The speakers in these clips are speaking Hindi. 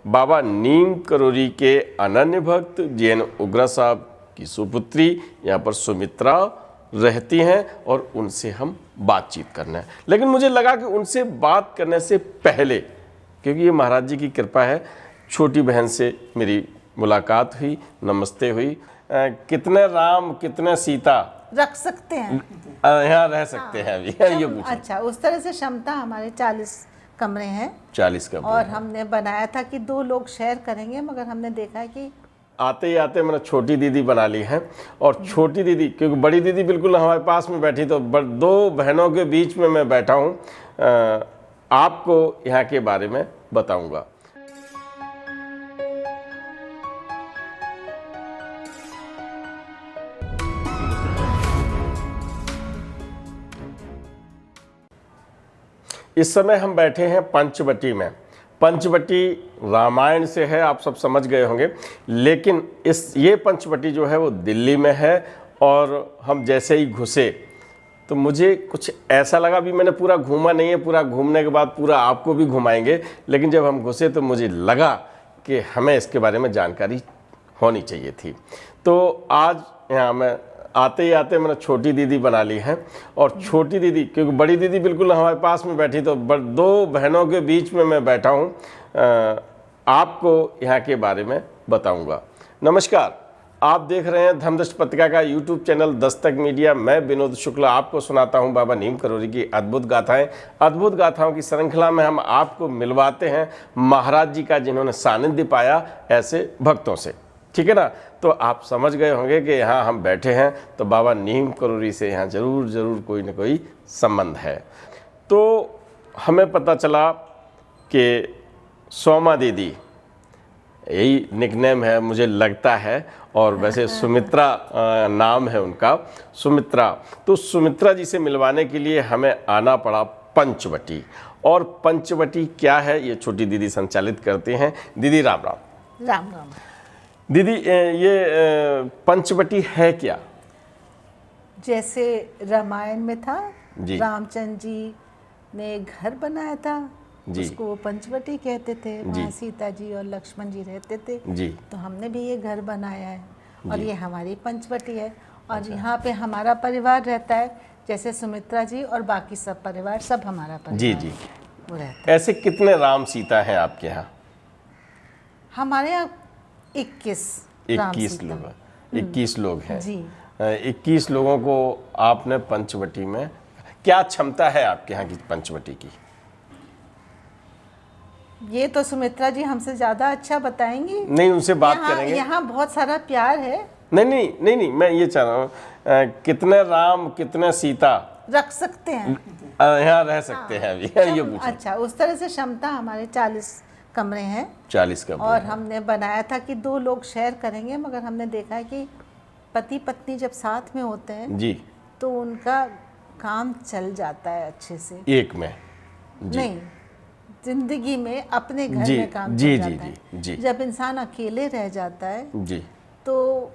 बाबा नीम करोरी के अनन्य भक्त जैन उग्रा साहब की सुपुत्री यहाँ पर सुमित्रा रहती हैं और उनसे हम बातचीत करना है। लेकिन मुझे लगा कि उनसे बात करने से पहले, क्योंकि ये महाराज जी की कृपा है, छोटी बहन से मेरी मुलाकात हुई, नमस्ते हुई। कितने राम कितने सीता रख सकते हैं, यहाँ रह सकते हैं अभी, ये पूछा। अच्छा, उस तरह से क्षमता हमारे 40 कमरे हैं। 40 कमरे। और हमने बनाया था कि 2 लोग शेयर करेंगे, मगर हमने देखा है कि आते ही आते मैंने छोटी दीदी बना ली है। और छोटी दीदी, क्योंकि बड़ी दीदी बिल्कुल हमारे पास में बैठी, तो 2 बहनों के बीच में मैं बैठा हूँ, आपको यहाँ के बारे में बताऊँगा। इस समय हम बैठे हैं पंचवटी में। पंचवटी रामायण से है, आप सब समझ गए होंगे, लेकिन ये पंचवटी जो है वो दिल्ली में है। और हम जैसे ही घुसे तो मुझे कुछ ऐसा लगा, भी मैंने पूरा घूमा नहीं है, पूरा घूमने के बाद पूरा आपको भी घुमाएंगे, लेकिन जब हम घुसे तो मुझे लगा कि हमें इसके बारे में जानकारी होनी चाहिए थी। तो आज यहाँ मैं आते ही आते मैंने छोटी दीदी बना ली है। और छोटी दीदी, क्योंकि बड़ी दीदी बिल्कुल हमारे पास में बैठी, तो 2 बहनों के बीच में मैं बैठा हूँ, आपको यहाँ के बारे में बताऊँगा। नमस्कार, आप देख रहे हैं धर्मदृष्टि पत्रिका का यूट्यूब चैनल दस्तक मीडिया। मैं विनोद शुक्ला आपको सुनाता हूं बाबा नीम करोरी की अद्भुत गाथाएं। अद्भुत गाथाओं की श्रृंखला में हम आपको मिलवाते हैं महाराज जी का, जिन्होंने सानिध्य पाया ऐसे भक्तों से। ठीक है ना? तो आप समझ गए होंगे कि यहाँ हम बैठे हैं तो बाबा नीम करोरी से यहाँ ज़रूर कोई न कोई संबंध है। तो हमें पता चला कि सोमा दीदी, यही निकनेम है मुझे लगता है, और वैसे सुमित्रा नाम है उनका, सुमित्रा। तो सुमित्रा जी से मिलवाने के लिए हमें आना पड़ा पंचवटी। और पंचवटी क्या है ये छोटी दीदी संचालित करते हैं। दीदी राम राम। राम राम। दीदी, ये पंचवटी है क्या? जैसे रामायण में था, जी। रामचंद्र जी ने घर बनाया था, जी। उसको वो पंचवटी कहते थे। वहाँ सीता जी और लक्ष्मण जी रहते थे। जी। तो हमने भी ये घर बनाया है और ये हमारी पंचवटी है। और यहाँ पे हमारा परिवार रहता है, जैसे सुमित्रा जी और बाकी सब परिवार, सब हमारा परिवार। जी जी। वो रहता है। ऐसे कितने राम सीता हैं आपके यहाँ? हमारे यहाँ 21 लोग। 21 लोग हैं जी। 21 लोगों को आपने पंचवटी में, क्या क्षमता है आपके यहाँ की पंचवटी की? ये तो सुमित्रा जी हमसे ज्यादा अच्छा बताएंगी। नहीं, उनसे बात करेंगे। यहाँ बहुत सारा प्यार है। नहीं, मैं ये चाह रहा हूँ, कितने राम कितने सीता रख सकते हैं, यहाँ रह सकते हैं अभी, ये पूछा। अच्छा, उस तरह से क्षमता हमारे 40 कमरे हैं। 40 कमरे। और हमने बनाया था कि 2 लोग शेयर करेंगे, मगर हमने देखा है कि पति पत्नी जब साथ में होते हैं जी, तो उनका काम चल जाता है अच्छे से। एक में जी। नहीं, जिंदगी में अपने घर जी, में काम जी, चल जी, जाता जी, है। जी। जब इंसान अकेले रह जाता है जी, तो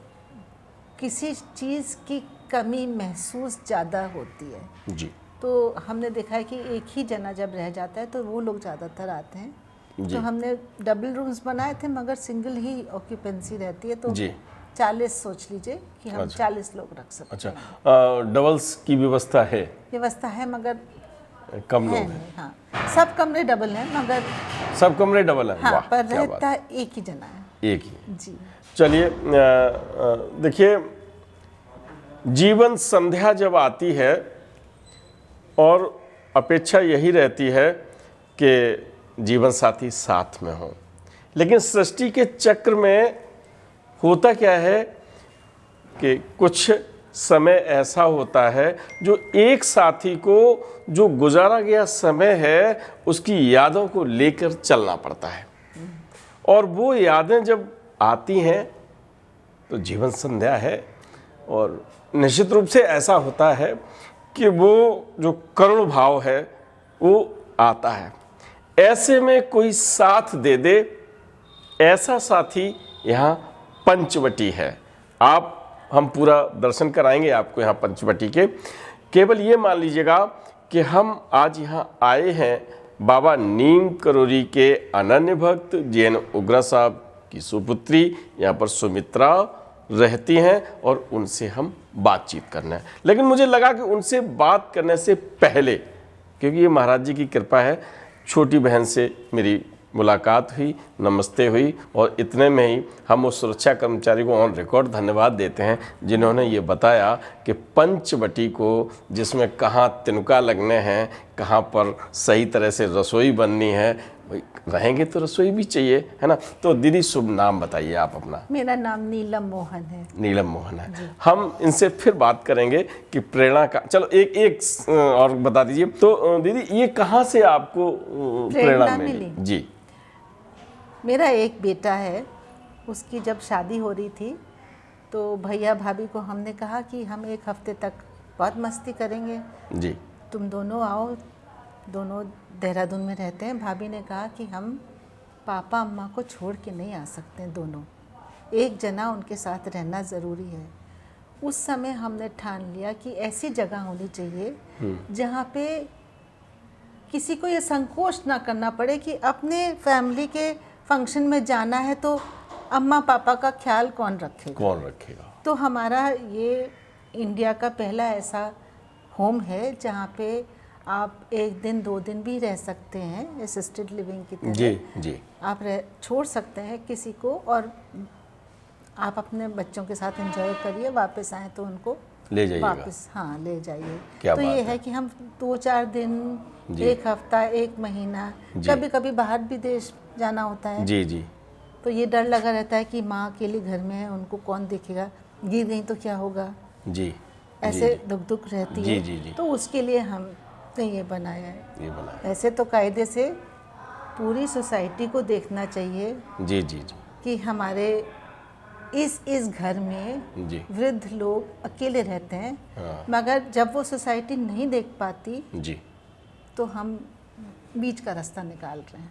किसी चीज़ की कमी महसूस ज़्यादा होती है। जी, तो हमने देखा है कि एक ही जना जब रह जाता है तो वो लोग ज़्यादातर आते हैं। जी। तो हमने डबल रूम्स बनाए थे, मगर सिंगल ही ऑक्यूपेंसी रहती है। तो जी। 40 सोच लीजिए कि हम 40 लोग रख सकते अच्छा। हैं। डबल्स की व्यवस्था है? व्यवस्था है, मगर कम है लोग हैं। नहीं। हाँ, सब कमरे डबल हैं, मगर सब कमरे डबल हैं? हाँ, वाह, पर क्या बात। रहता एक ही जना है। एक ही। जी। चलिए, देखिए, जीवन संध्या जब आती है और अपेक्षा यही रहती है कि जीवन साथी साथ में हो, लेकिन सृष्टि के चक्र में होता क्या है कि कुछ समय ऐसा होता है जो एक साथी को जो गुजारा गया समय है उसकी यादों को लेकर चलना पड़ता है। और वो यादें जब आती हैं तो जीवन संध्या है, और निश्चित रूप से ऐसा होता है कि वो जो करुण भाव है वो आता है। ऐसे में कोई साथ दे दे, ऐसा साथी यहाँ पंचवटी है। हम पूरा दर्शन कराएंगे आपको यहाँ पंचवटी के। केवल ये मान लीजिएगा कि हम आज यहाँ आए हैं बाबा नीम करोरी के अनन्य भक्त जैन उग्रा साहब की सुपुत्री यहाँ पर सुमित्रा रहती हैं और उनसे हम बातचीत करना है। लेकिन मुझे लगा कि उनसे बात करने से पहले, क्योंकि ये महाराज जी की कृपा है, छोटी बहन से मेरी मुलाकात हुई, नमस्ते हुई और इतने में ही हम उस सुरक्षा कर्मचारी को ऑन रिकॉर्ड धन्यवाद देते हैं जिन्होंने ये बताया कि पंचवटी को, जिसमें कहाँ तिनका लगने हैं, कहाँ पर सही तरह से रसोई बननी है, रहेंगे तो रसोई भी चाहिए, है ना। तो दीदी शुभ नाम बताइए आप अपना। मेरा नाम नीलम मोहन है। नीलम मोहन है। हम इनसे फिर बात करेंगे कि प्रेरणा का, चलो एक और बता दीजिए तो दीदी, ये कहाँ से आपको प्रेरणा मिली? जी। मेरा एक बेटा है, उसकी जब शादी हो रही थी तो भैया भाभी को हमने कहा कि हम एक हफ्ते तक बहुत मस्ती करेंगे जी, तुम दोनों आओ, दोनों देहरादून में रहते हैं। भाभी ने कहा कि हम पापा अम्मा को छोड़ के नहीं आ सकते, दोनों एक जना उनके साथ रहना ज़रूरी है। उस समय हमने ठान लिया कि ऐसी जगह होनी चाहिए जहाँ पे किसी को ये संकोच ना करना पड़े कि अपने फैमिली के फंक्शन में जाना है तो अम्मा पापा का ख्याल कौन रखेगा। तो हमारा ये इंडिया का पहला ऐसा होम है जहाँ पे आप एक दिन 2 दिन भी रह सकते हैं, असिस्टेड लिविंग की तरह। जी जी। आप छोड़ सकते हैं किसी को और आप अपने बच्चों के साथ एंजॉय करिए, वापस आए तो उनको ले जाइएगा वापस, हाँ ले जाइए। क्या तो बात ये है कि हम 2-4 दिन, एक हफ्ता, एक महीना, कभी कभी बाहर भी देश जाना होता है। जी जी। तो ये डर लगा रहता है कि माँ अकेली घर में है, उनको कौन देखेगा, गिर गई तो क्या होगा, जी ऐसे दुख रहती जी है। जी जी। तो उसके लिए हमने ये बनाया है। ये बनाया। ऐसे तो कायदे से पूरी सोसाइटी को देखना चाहिए जी जी जी। कि हमारे इस घर में जी वृद्ध लोग अकेले रहते हैं। हाँ। मगर जब वो सोसाइटी नहीं देख पाती जी, तो हम बीच का रास्ता निकाल रहे हैं।